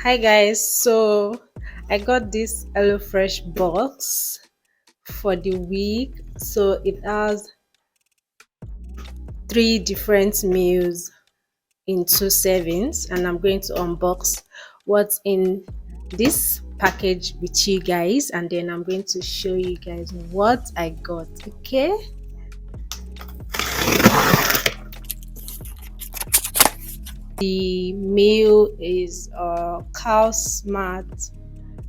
Hi guys, so I got this HelloFresh box for the week. So it has three different meals in two servings, and I'm going to unbox what's in this package with you guys, and then I'm going to show you guys what I got. Okay, the meal is cow smart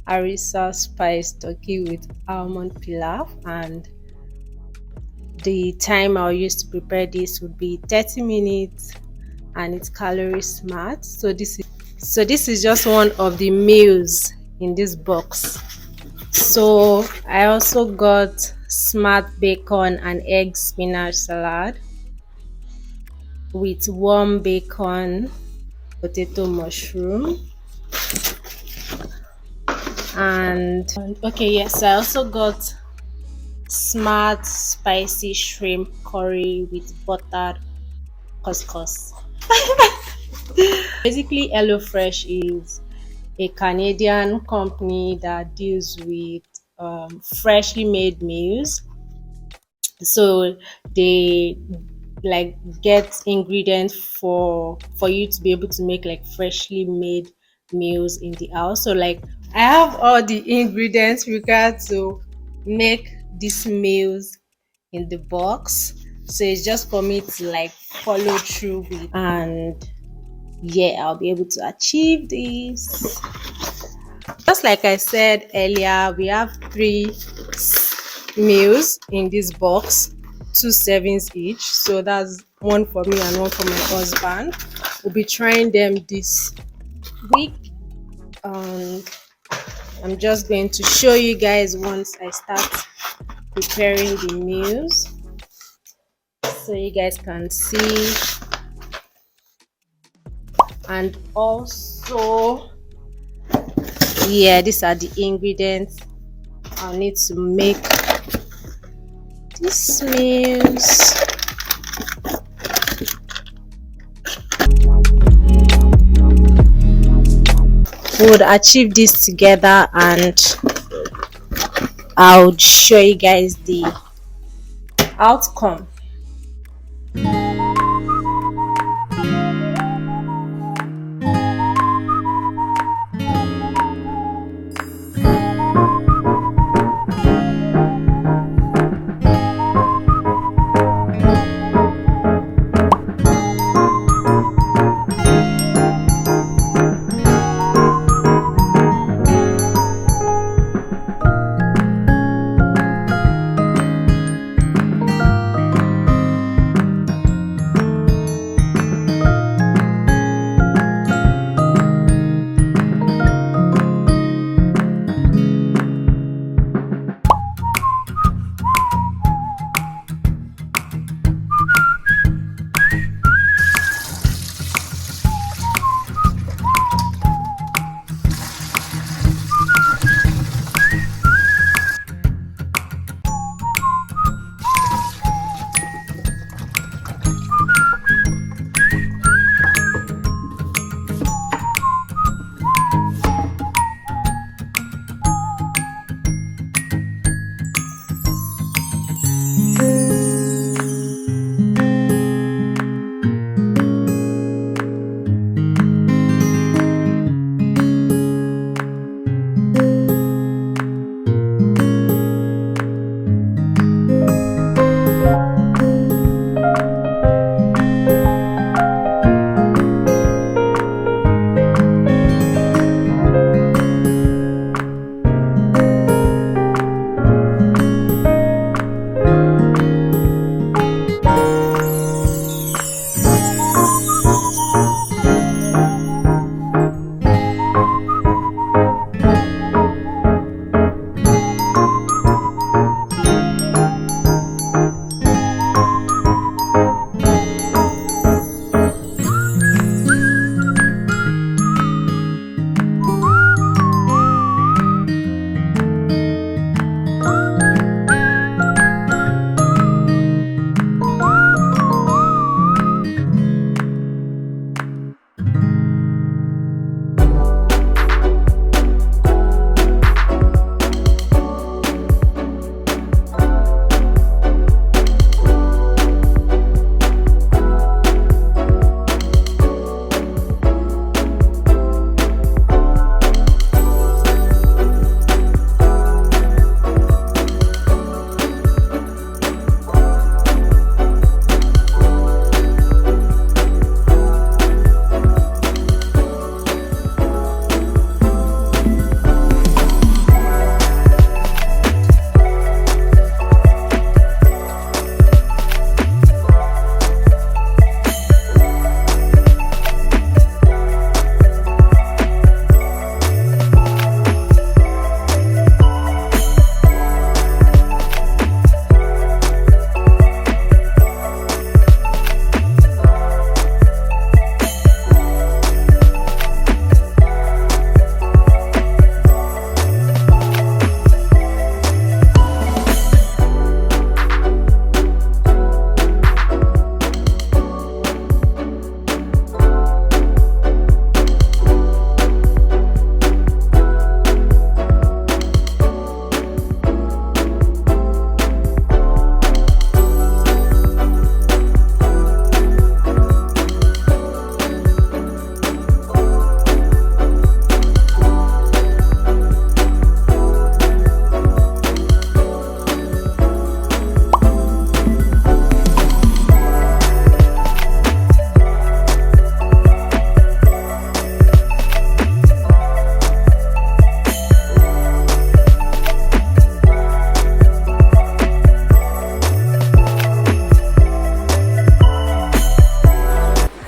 Harisa spice turkey with almond pilaf, and the time I'll use to prepare this would be 30 minutes, and it's calorie smart. So this is just one of the meals in this box. So I also got smart bacon and egg spinach salad with warm bacon, potato mushroom, and okay, yes, I also got smart spicy shrimp curry with buttered couscous. Basically, HelloFresh is a Canadian company that deals with freshly made meals. So they like get ingredients for you to be able to make like freshly made meals in the house. So like I have all the ingredients required to make these meals in the box. So it's just for me to like follow through with, and yeah, I'll be able to achieve this. Just like I said earlier, we have three meals in this box, two servings each. So that's one for me and one for my husband. We'll be trying them this week. I'm just going to show you guys once I start preparing the meals so you guys can see. And also, yeah, these are the ingredients I'll need to make these meals. We would achieve this together, and I would show you guys the outcome.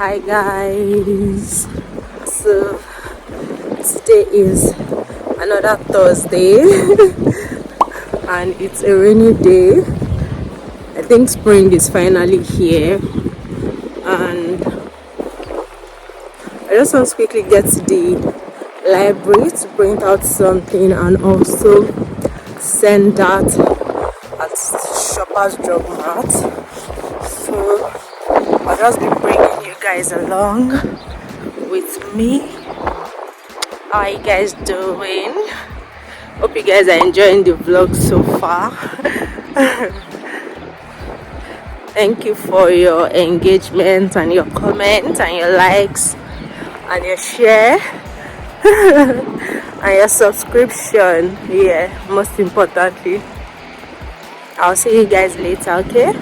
Hi guys. So today is another Thursday and it's a rainy day. I think spring is finally here, and I just want to quickly get to the library to print out something and also send that at Shoppers Drug Mart. So I'll just be bringing you guys along with me. How are you guys doing? Hope you guys are enjoying the vlog so far. Thank you for your engagement and your comments and your likes and your share and your subscription. Yeah, most importantly. I'll see you guys later, okay?